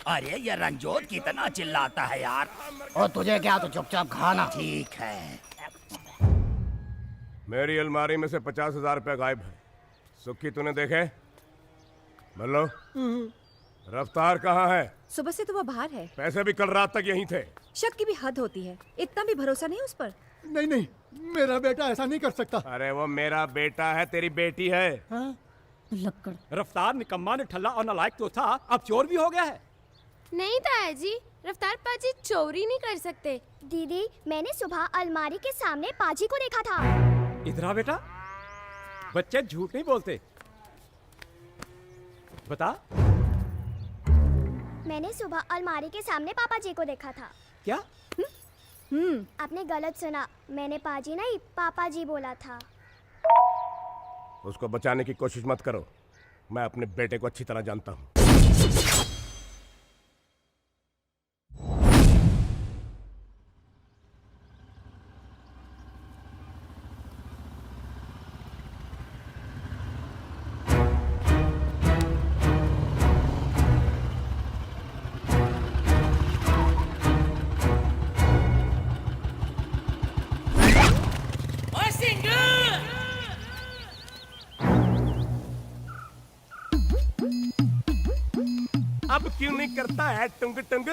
अरे ये रंजोत कितना चिल्लाता है यार। और तुझे क्या, तो चुपचाप खाना। ठीक है। मेरी अलमारी में से 50,000 रुपए गायब है। सुखी तूने देखे? बोलो। रफ्तार कहाँ है? सुबह से तो वो बाहर है। पैसे भी कल रात तक यहीं थे। शक की भी हद होती है, इतना भी भरोसा नहीं उस पर। नहीं नहीं, मेरा बेटा ऐसा नहीं कर सकता। अरे वो मेरा बेटा है, तेरी बेटी है। हाँ? लक्कड़। रफ्तार निकम्मा निठल्ला और नालायक तो था, अब चोर भी हो गया है। नहीं ताया जी, रफ्तार पाजी चोरी नहीं कर सकते। दीदी, मैंने सुबह अलमारी के सामने पाजी को देखा था। इधर आ बेटा, बच्चे झूठ नहीं बोलते। बता। मैंने सुबह अलमारी के सामने पापा जी को देखा था। क्या? आपने गलत सुना, मैंने पाजी नहीं पापा जी बोला था। उसको बचाने की कोशिश मत करो, मैं अपने बेटे को अच्छी तरह जानता हूँ। अब क्यों नहीं करता है टुंग टुंग?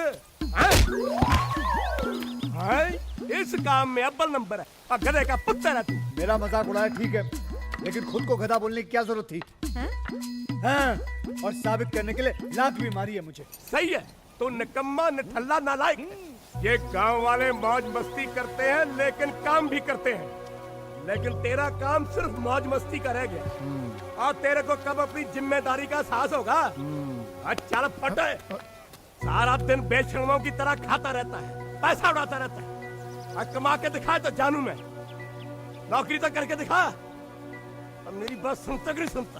इस काम में अव्वल नंबर है और गधे का पुत्र है तू। मेरा मजाक उड़ाया ठीक है, लेकिन खुद को गधा बोलने की क्या जरूरत थी? हाँ? और साबित करने के लिए लात भी मारी है मुझे। सही है, तो निकम्मा निठल्ला नालायक है। ये गांव वाले मौज मस्ती करते हैं लेकिन काम भी करते हैं, लेकिन तेरा काम सिर्फ मौज मस्ती का रह गया। और तेरे को कब अपनी जिम्मेदारी का एहसास होगा? चल फट, सारा दिन बेशर्मों की तरह खाता रहता है, पैसा उड़ाता रहता है। और कमा के दिखाए तो जानू मैं, नौकरी तो करके दिखा। अब मेरी बात सुनता कि नहीं सुनता?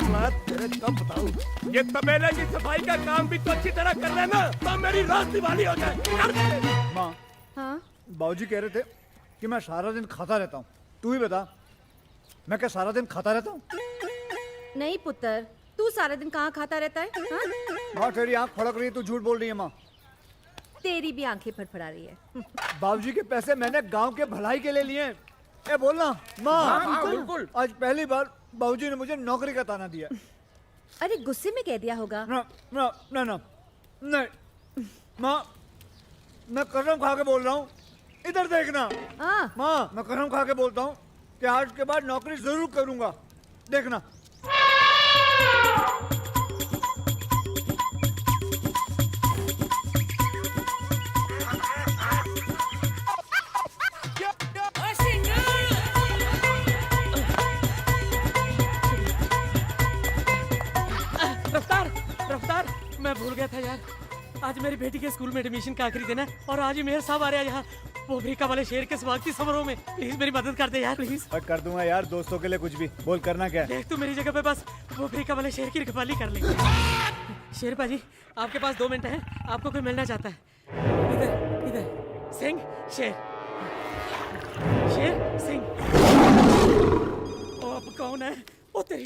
मैं तेरे कब बताऊं? ये तबेले की सफाई का काम भी तो अच्छी तरह कर लेना, तो मेरी रात दिवाली हो जाए। माँ, हाँ? बाबूजी कह रहे थे कि मैं सारा दिन खाता रहता हूँ। तू ही बता, मैं क्या सारा दिन खाता रहता हूँ? नहीं पुत्र, तू सारा दिन कहाँ खाता रहता है? हाँ? माँ तेरी आँख फड़क रही है, तू झूठ बोल रही है। माँ तेरी भी आंखें फड़फड़ा रही है। बाबूजी के पैसे मैंने गांव के भलाई के लिए लिए। ए बोलना माँ। बिल्कुल। आज पहली बार बाबूजी ने मुझे नौकरी का ताना दिया। अरे गुस्से में कह दिया होगा। ना ना ना ना नहीं माँ, मैं कसम खा के बोल रहा हूँ, इधर देखना। माँ मैं कसम खा के बोलता हूँ कि आज के बाद नौकरी जरूर करूंगा, देखना। रफ्तार, रफ्तार, मैं भूल गया था यार, आज मेरी बेटी के स्कूल में एडमिशन का आखिरी दिन है और आज ही मेयर साहब आ रहे हैं यहाँ अफ्रीका वाले शेर के स्वागत समारोह में। प्लीज मेरी मदद कर दे यार, प्लीज। कर दूंगा यार, दोस्तों के लिए कुछ भी। बोल करना क्या है? देख तू मेरी जगह पे बस वो अफ्रीका वाले शेर की रखवाली कर ले। शेर पाजी, आपके पास 2 मिनट है, आपको कोई मिलना चाहता है। इधर इधर, सिंह शेर, शेर सिंह। ओ अब कौन है? ओ तेरी,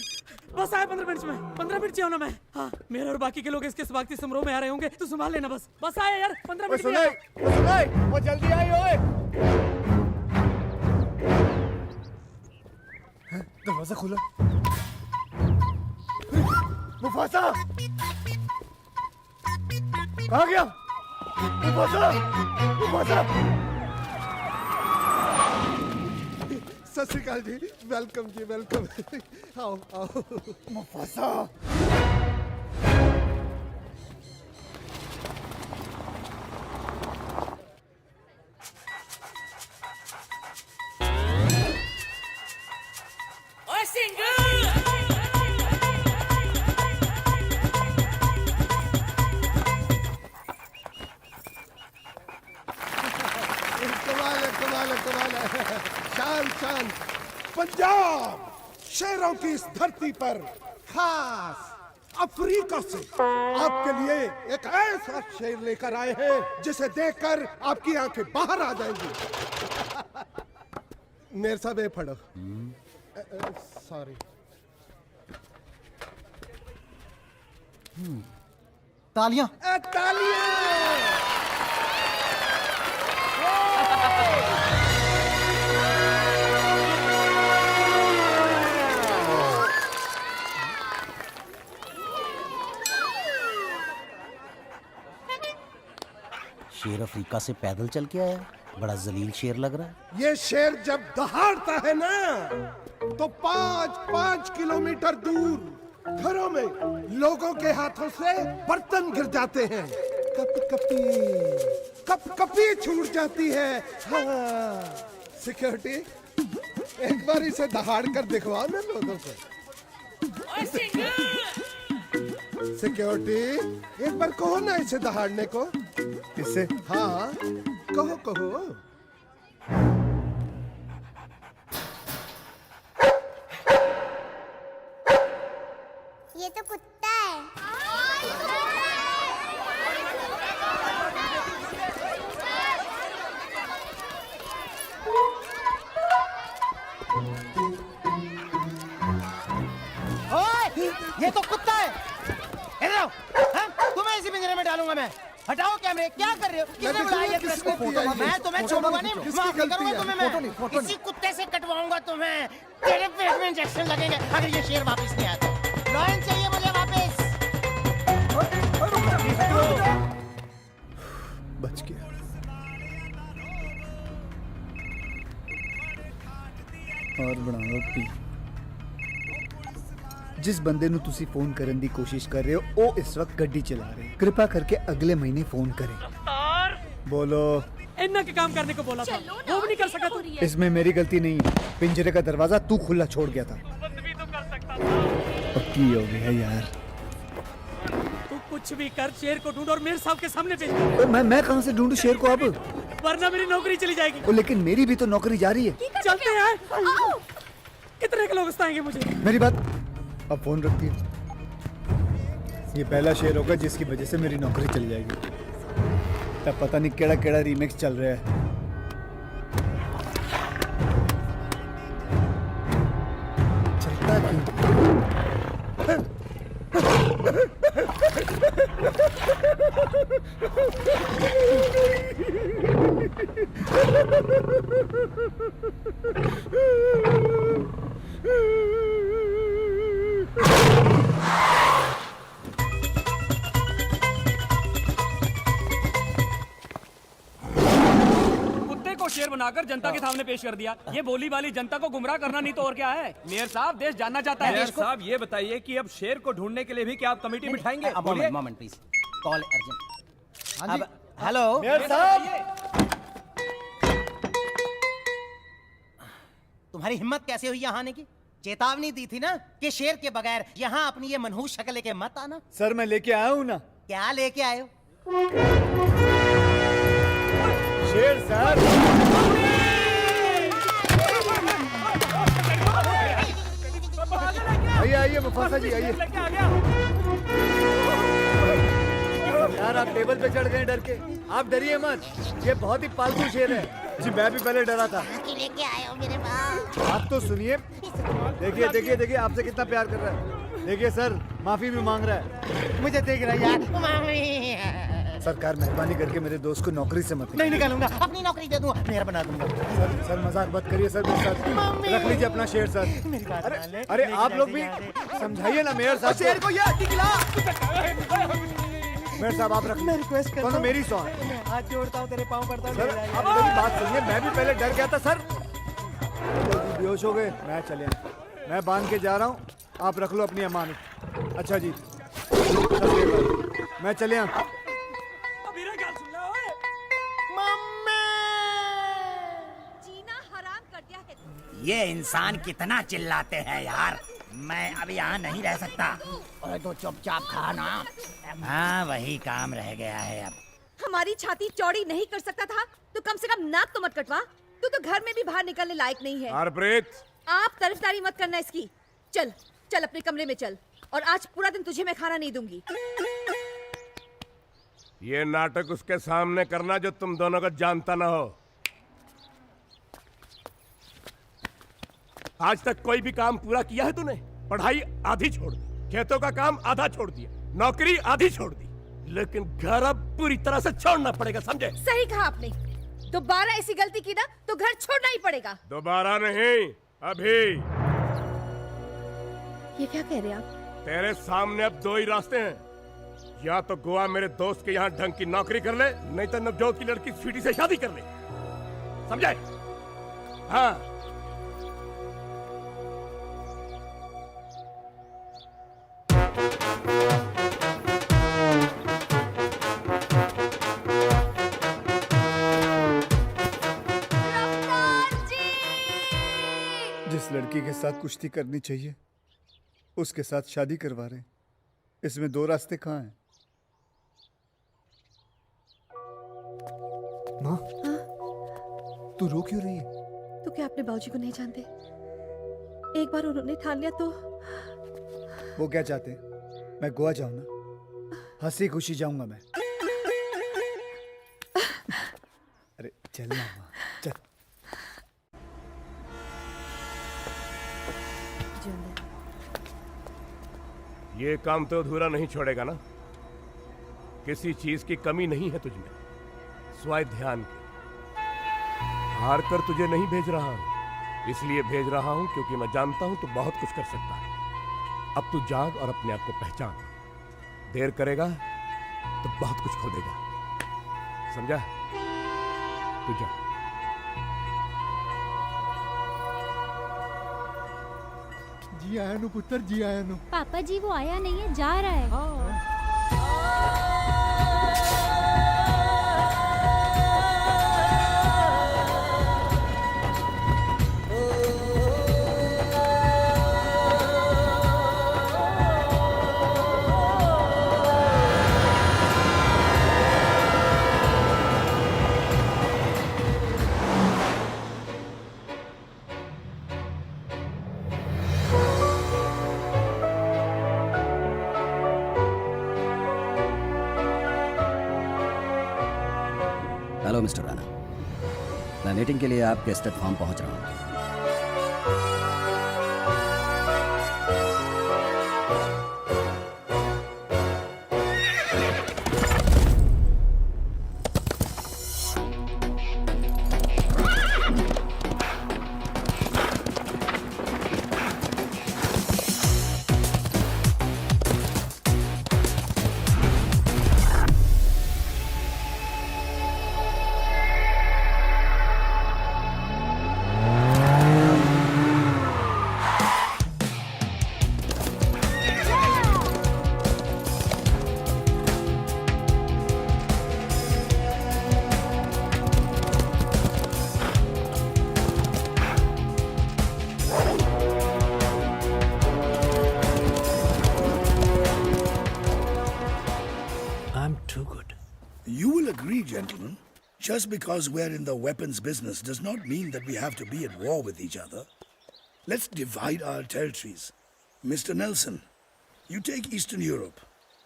बस आए 15 मिनट में, 15 मिनट चाहिए ना मैं। हाँ, मेरे और बाकी के लोग इसके स्वागत समारोह में आ रहे होंगे, तू संभाल लेना बस। बस आए यार, 15 मिनट में। वो जल्दी आई ओए। दरवाजा खुला। मुफासा कहाँ गया? Mufasa, Mufasa. सत श्री अकाल जी, वेलकम जी, वेलकम। आओ आओ। मुफासा शान, पंजाब शेरों की इस धरती पर खास अफ्रीका से आपके लिए एक ऐसा शेर लेकर आए हैं जिसे देखकर आपकी आंखें बाहर आ जाएंगी। मेरे साहब ये पढ़ो। सॉरी। तालियां। तालियां। शेर अफ्रीका से पैदल चल के आया, बड़ा जलील शेर लग रहा है। ये शेर जब दहाड़ता है ना तो 5-5 किलोमीटर दूर घरों में लोगों के हाथों से बर्तन गिर जाते हैं, कप कपी छूट जाती है। हाँ। सिक्योरिटी, एक बार इसे दहाड़ कर दिखवाओ ना लोगों को। सिक्योरिटी, एक बार कहो ना इसे दहाड़ने को। इससे? हाँ, कहो कहो। ये तो कुत्ता है। ओए, ये तो कुत्ता है। इधर आओ। हाँ? तुम्हें इसी पिंजरे में डालूंगा मैं। हटाओ कैमरे, क्या कर रहे हो? किसने बुलाया ये प्रेस को? मैं तुम्हें छोड़ूंगा नहीं, माफ नहीं करूंगा तुम्हें मैं। इसी कुत्ते से कटवाऊंगा तुम्हें। तेरे पेट में इंजेक्शन लगेंगे अगर ये शेर वापस नहीं आता। लॉयन चाहिए मुझे वापस। बच गया। और ਬਣਾਓ ਪੀ। जिस बंदे ਨੂੰ ਤੁਸੀਂ ਫੋਨ ਕਰਨ ਦੀ ਕੋਸ਼ਿਸ਼ कर रहे हो ਉਹ ਇਸ वक्त ਗੱਡੀ चला रहे हैं। कृपा करके अगले महीने फोन करें। रफ्तार, बोलो। इन्ना के काम करने को बोला था, वो भी नहीं कर सका तू। इसमें मेरी गलती नहीं है, पिंजरे का दरवाजा तू खुला छोड़ गया था। बंद भी तो कर सकता था। पक्की हो गया यार। तू कुछ भी कर, शेर को ढूंढ और मेरे साहब के सामने भेज, मैं कहाँ से ढूंढूं शेर को अब? वरना मेरी नौकरी चली जाएगी। लेकिन मेरी भी तो नौकरी जा रही है। चलते हैं यार। कितने के लोग हंसाएंगे मुझे? मेरी बात, अब फोन रखती है। ये पहला शेर होगा जिसकी वजह से मेरी नौकरी चली जाएगी। तब पता नहीं केड़ा केड़ा रीमिक्स चल रहा है। चलता क्यों? कुत्ते को शेर बनाकर जनता के सामने पेश कर दिया। ये बोली वाली जनता को गुमराह करना नहीं तो और क्या है। मेयर साहब, देश जानना चाहता है। मेयर साहब, ये बताइए कि अब शेर को ढूंढने के लिए भी क्या आप कमेटी बिठाएंगे? Moment please, call urgent. अब हेलो मेयर साहब, तुम्हारी हिम्मत कैसे हुई यहाँ आने की? चेतावनी दी थी ना कि शेर के बगैर यहाँ अपनी ये मनहूस शक्ल लेके मत आना। सर मैं लेके आया हूँ ना। क्या लेके आए हो? शेर सर। आइए आइए मुफासा जी आइए। यार आप टेबल पे चढ़ गए डर के। आप डरिए मत, ये बहुत ही पालतू शेर है। जी मैं भी पहले डरा था। लेके आए हो मेरे पास। आप तो सुनिए, देखिए देखिए देखिए आपसे कितना प्यार कर रहा है। देखिए सर, माफी भी मांग रहा है। मुझे देख रहा है यार। सरकार मेहरबानी करके मेरे दोस्त को नौकरी से मत नहीं निकालूंगा, अपनी नौकरी दे दूंगा, मेयर बना दूंगा। सर मजाक मत करिए सर मेरे साथ। रख लीजिए अपना शेर सर। अरे आप लोग भी समझाइए ना मेयर साहब। शेर को ये हड्डी खिला। मेयर साहब आप रख। मैं रिक्वेस्ट करता हूं, मेरी सॉन हाथ जोड़ता हूं, तेरे पांव पड़ता हूं। सर आप मेरी बात सुनिए, मैं भी पहले डर गया था सर। बेहोश हो गए, मैं चले, मैं बांध के जा रहा हूँ, आप रख लो अपनी अमानत। अच्छा जी, मैं चले। जीना हराम कर दिया है। ये इंसान कितना चिल्लाते हैं यार। मैं अब यहाँ नहीं रह सकता। अरे तो चुपचाप खाना। हाँ, वही काम रह गया है अब। हमारी छाती चौड़ी नहीं कर सकता था तो कम से कम नाक तो मत कटवा। तू तो घर में भी बाहर निकलने लायक नहीं है। हरप्रीत, आप तरफदारी मत करना इसकी। चल चल अपने कमरे में चल, और आज पूरा दिन तुझे मैं खाना नहीं दूंगी। ये नाटक उसके सामने करना जो तुम दोनों को जानता ना हो। आज तक कोई भी काम पूरा किया है तूने? पढ़ाई आधी छोड़ दी, खेतों का काम आधा छोड़ दिया, नौकरी आधी छोड़ दी, लेकिन घर अब पूरी तरह से छोड़ना पड़ेगा, समझे? सही कहा आपने। दोबारा ऐसी गलती की ना तो घर छोड़ना ही पड़ेगा। दोबारा नहीं, अभी। ये क्या कह रहे हैं आप? तेरे सामने अब दो ही रास्ते हैं, या तो गोवा मेरे दोस्त के यहाँ ढंग की नौकरी कर ले, नहीं तो नवजोत की लड़की स्वीटी से शादी कर ले, समझे? हाँ। जिस लड़की के साथ कुश्ती करनी चाहिए उसके साथ शादी करवा रहे हैं, इसमें दो रास्ते कहाँ हैं? माँ, तू रो क्यों रही है? तो क्या अपने बाबूजी को नहीं जानते? एक बार उन्होंने ठान लिया तो। वो क्या चाहते हैं? मैं गोवा जाऊं ना, हंसी खुशी जाऊंगा मैं। अरे चल ना माँ, चल। ये काम तो अधूरा नहीं छोड़ेगा ना? किसी चीज की कमी नहीं है तुझमें, स्वाय ध्यान की। हार कर तुझे नहीं भेज रहा हूं, इसलिए भेज रहा हूं क्योंकि मैं जानता हूं तू बहुत कुछ कर सकता है। अब तू जाग और अपने आप को पहचान। देर करेगा तो बहुत कुछ खो देगा, समझा? तू जा। जी आया नु पुत्र, जी आया नु। पापा जी वो आया नहीं है, जा रहा है। हेलो मिस्टर राणा, मैं मीटिंग के लिए आपके स्टेट फार्म पहुंच रहा हूं। You will agree, gentlemen, just because we're in the weapons business does not mean that we have to be at war with each other. Let's divide our territories. Mr. Nelson, you take Eastern Europe.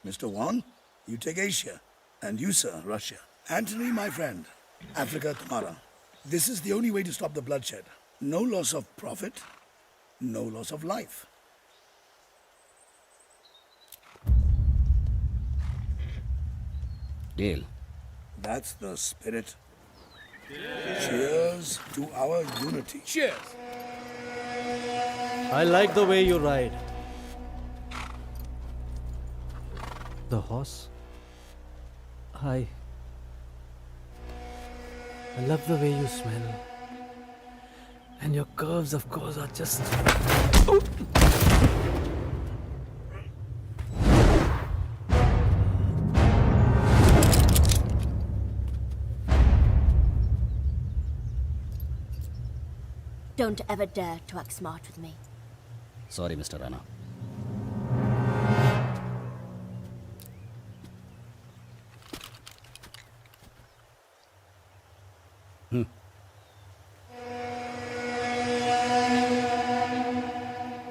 Mr. Wang, you take Asia. And you, sir, Russia. Anthony, my friend, Africa tumhara. This is the only way to stop the bloodshed. No loss of profit, no loss of life. Deal. That's the spirit. Cheers to our unity. Cheers. I like the way you ride. The horse. I love the way you smell. And your curves, of course, are just. Don't ever dare to act smart with me. Sorry, Mr. Rana.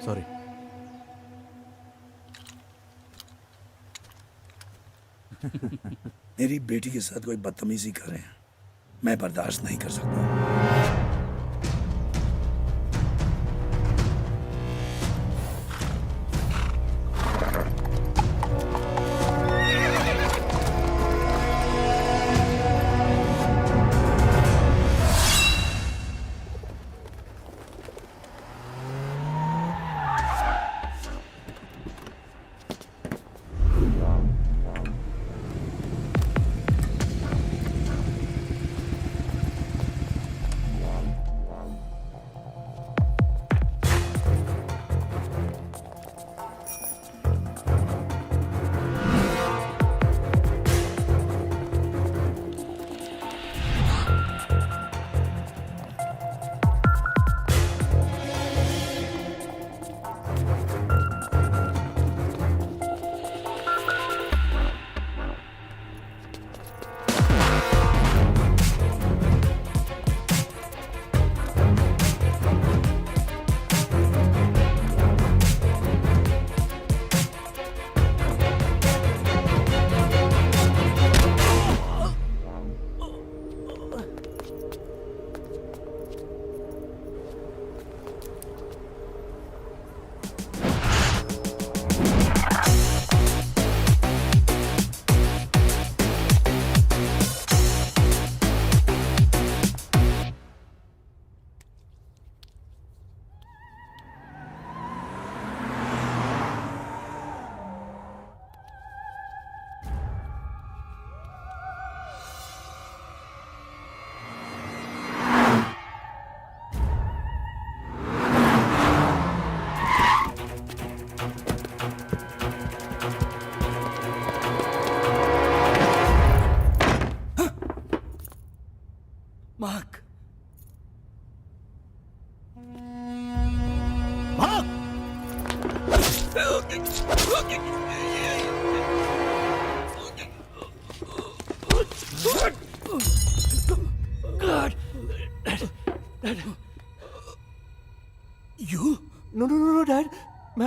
Sorry. मेरी बेटी के साथ कोई बदतमीजी करे, मैं बर्दाश्त नहीं कर सकता।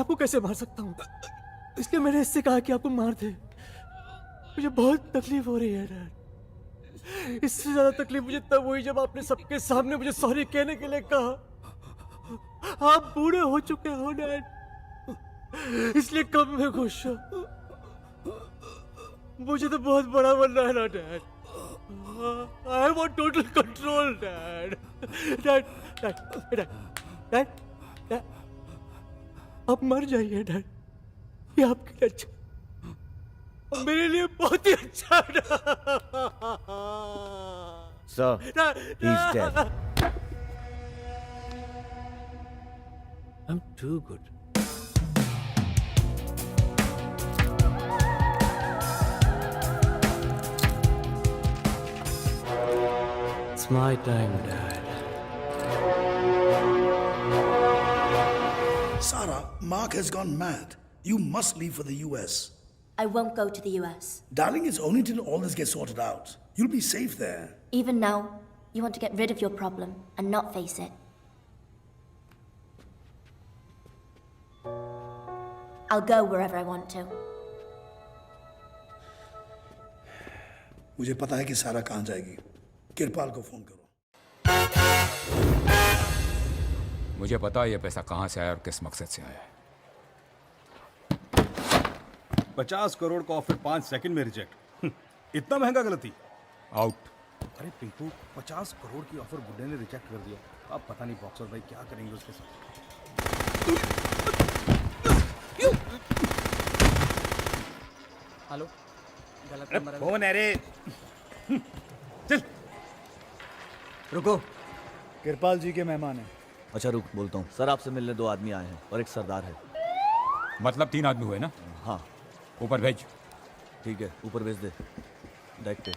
आपको कैसे मार सकता हूँ, इसलिए मैंने इससे कहा कि आपको मार दे। मुझे बहुत तकलीफ हो रही है डैड। इससे ज्यादा तकलीफ मुझे तब हुई जब आपने सबके सामने मुझे सॉरी कहने के लिए कहा। आप बूढ़े हो चुके हो डैड, इसलिए कम में खुश हो। मुझे तो बहुत बड़ा बनना है ना dad. I want total control, Dad. Dad. आप मर जाइए डैड, ये आपके लिए अच्छा, मेरे लिए बहुत ही अच्छा। Sir, he's dead. I'm too good. It's my time, Dad. Sarah, Mark has gone mad. You must leave for the US. I won't go to the US. Darling, it's only till all this gets sorted out. You'll be safe there. Even now, you want to get rid of your problem and not face it. I'll go wherever I want to. मुझे पता है कि सारा कहाँ जाएगी। किरपाल को phone करो। मुझे पता है ये पैसा कहाँ से आया और किस मकसद से आया है। 50 करोड़ का ऑफर 5 सेकंड में रिजेक्ट। इतना महंगा गलती। आउट। अरे पिंटू, 50 करोड़ की ऑफर बुड्ढे ने रिजेक्ट कर दिया। अब पता नहीं बॉक्सर भाई क्या करेंगे उसके साथ। हेलो, गलत नंबर है। फोन है रे। चल रुको, किरपाल जी के मेहमान हैं। अच्छा रुक, बोलता हूँ। सर आपसे मिलने 2 आदमी आए हैं और एक सरदार है। मतलब 3 आदमी हुए ना? हाँ। ऊपर भेज। ठीक है, ऊपर भेज दे। डायरेक्ट पे।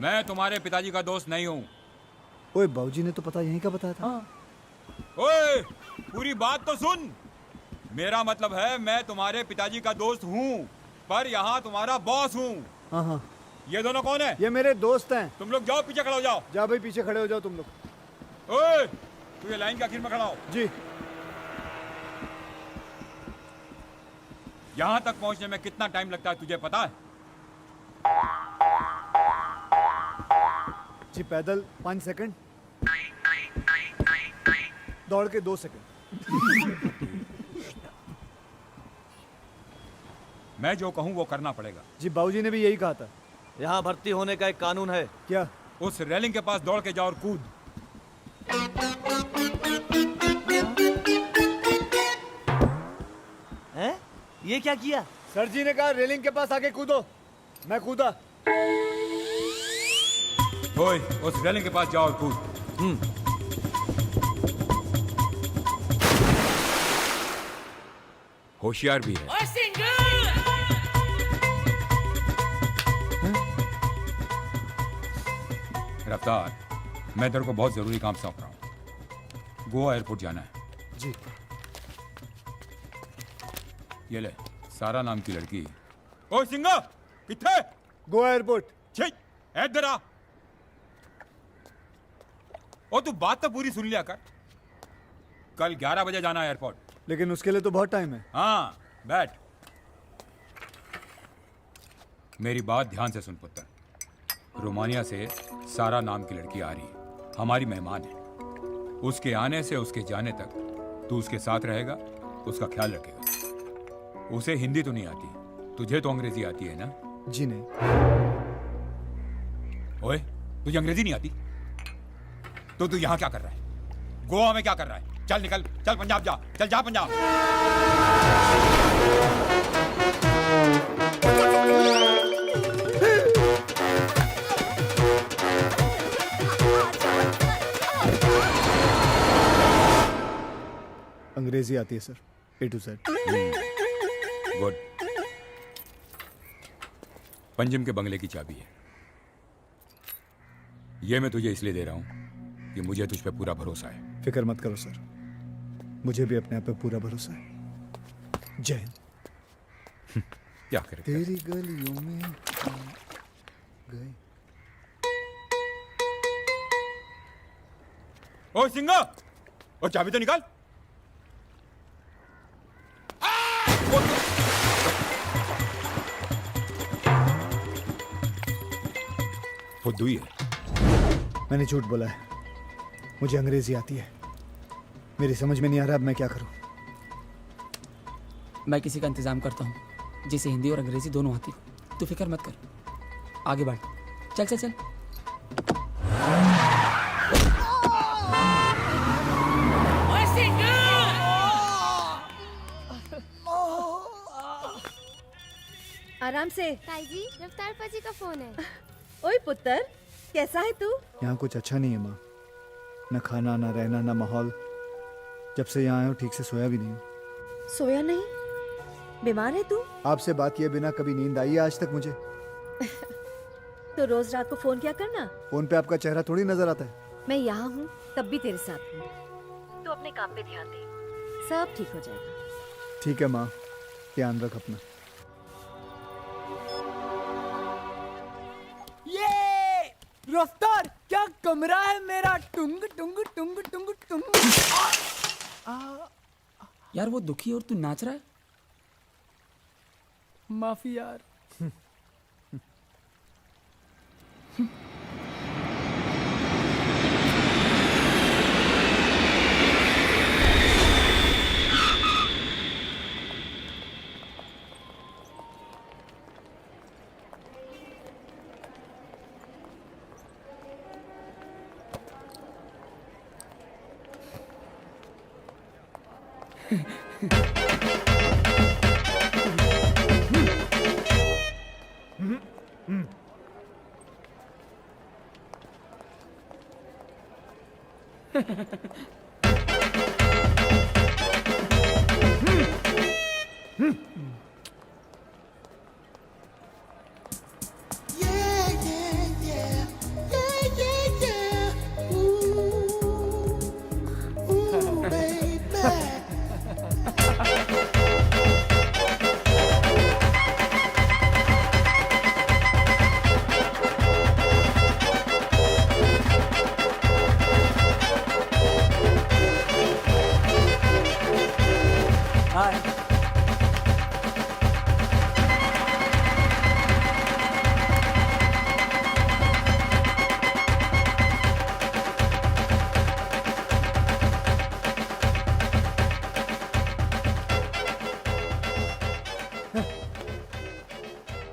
मैं तुम्हारे पिताजी का दोस्त नहीं हूँ। ओए, बाबूजी ने तो पता यहीं का बताया था। ओए, पूरी बात तो सुन। मेरा मतलब है मैं तुम्हारे पिताजी का दोस्त हूँ, पर यहाँ तुम्हारा बॉस हूँ। हाँ हाँ। ये दोनों कौन है? ये मेरे दोस्त हैं। तुम लोग जाओ, पीछे खड़े हो जाओ। जाओ भाई, पीछे खड़े हो जाओ तुम लोग। ओए, तू ये लाइन के आखिर में खड़ा हो। जी। यहाँ तक पहुँचने में कितना टाइम लगता है तुझे पता है? जी पैदल 5 सेकंड, दौड़ के 2 सेकंड। मैं जो कहूँ वो करना पड़ेगा। जी बाबूजी ने भी यही कहा था। यहाँ भर्ती होने का एक कानून है। क्या? उस रेलिंग के पास दौड़ के जाओ और कूद। हैं? ये क्या किया? सर जी ने कहा रेलिंग के पास आके कूदो। मैं कूदा। ओए, उस रेलिंग के पास जाओ और कूद। होशियार भी है। रफ्तार, मैं तेरे को बहुत जरूरी काम सौंप रहा हूँ। गोवा एयरपोर्ट जाना है। जी। ये ले, सारा नाम की लड़की। ओए सिंगा, किथे? गोवा एयरपोर्ट। छी, इधर आ। ओ तू बात तो पूरी सुन लिया कर। कल 11 बजे जाना है एयरपोर्ट। लेकिन उसके लिए तो बहुत टाइम है। हाँ, बैठ। मेरी बात ध्यान से सुन पुत्र। रोमानिया से सारा नाम की लड़की आ रही है, हमारी मेहमान है। उसके आने से उसके जाने तक तू उसके साथ रहेगा, उसका ख्याल रखेगा। उसे हिंदी तो नहीं आती, तुझे तो अंग्रेजी आती है ना? जी नहीं। ओए, तुझे अंग्रेजी नहीं आती तो तू यहाँ क्या कर रहा है? गोवा में क्या कर रहा है? चल निकल, चल पंजाब जा, चल जा पंजाब। अंग्रेजी आती है sir, A to Z। Good. Panjim के बंगले की चाबी है। ये मैं तुझे इसलिए दे रहा हूं कि मुझे तुझ पे पूरा भरोसा है। फिक्र मत करो सर, मुझे भी अपने आप पे पूरा भरोसा है। जय हिंद। क्या करे? तेरी गलियों में गए। ओ सिंगा, ओ चाबी तो निकाल। फुद्दू ही है। मैंने झूठ बोला है, मुझे अंग्रेजी आती है। मेरी समझ में नहीं आ रहा अब मैं क्या करूं। मैं किसी का इंतजाम करता हूँ जिसे हिंदी और अंग्रेजी दोनों आती हो। तू फिक्र मत कर, आगे बढ़। चल चल चल। आराम से। ताई जी, रफ्तार पाजी का फोन है। ओए पुत्र, कैसा है तू? यहाँ कुछ अच्छा नहीं है माँ, न खाना, न रहना, न माहौल। जब से यहाँ आया हूँ ठीक से सोया भी नहीं। सोया नहीं? बीमार है तू? आपसे बात किए बिना कभी नींद आई है आज तक मुझे? तो रोज रात को फोन क्या करना। फोन पे आपका चेहरा थोड़ी नजर आता है। मैं यहाँ हूँ तब भी तेरे साथ हूँ। तू अपने काम पे ध्यान दे, सब ठीक हो जाएगा। ठीक है माँ, ध्यान रख अपना। ये रफ्तार, क्या कमरा है मेरा। टुंग टुंग टुंग टुंग टुंग। यार वो दुखी और तू नाच रहा है। माफी यार।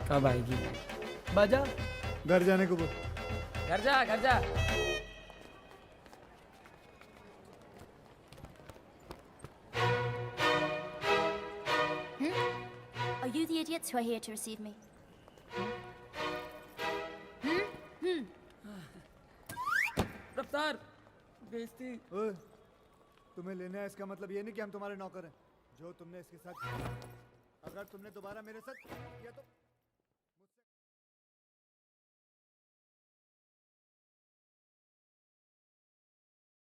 कब आएगी? बाजा। घर जाने को बोल। घर जा, घर जा। Are you the idiots who are here to receive me? रफ्तार, बेइज्जती। ओए, तुम्हें लेना है इसका मतलब ये नहीं कि हम तुम्हारे नौकर हैं। जो तुमने इसके साथ, अगर तुमने दोबारा मेरे साथ किया तो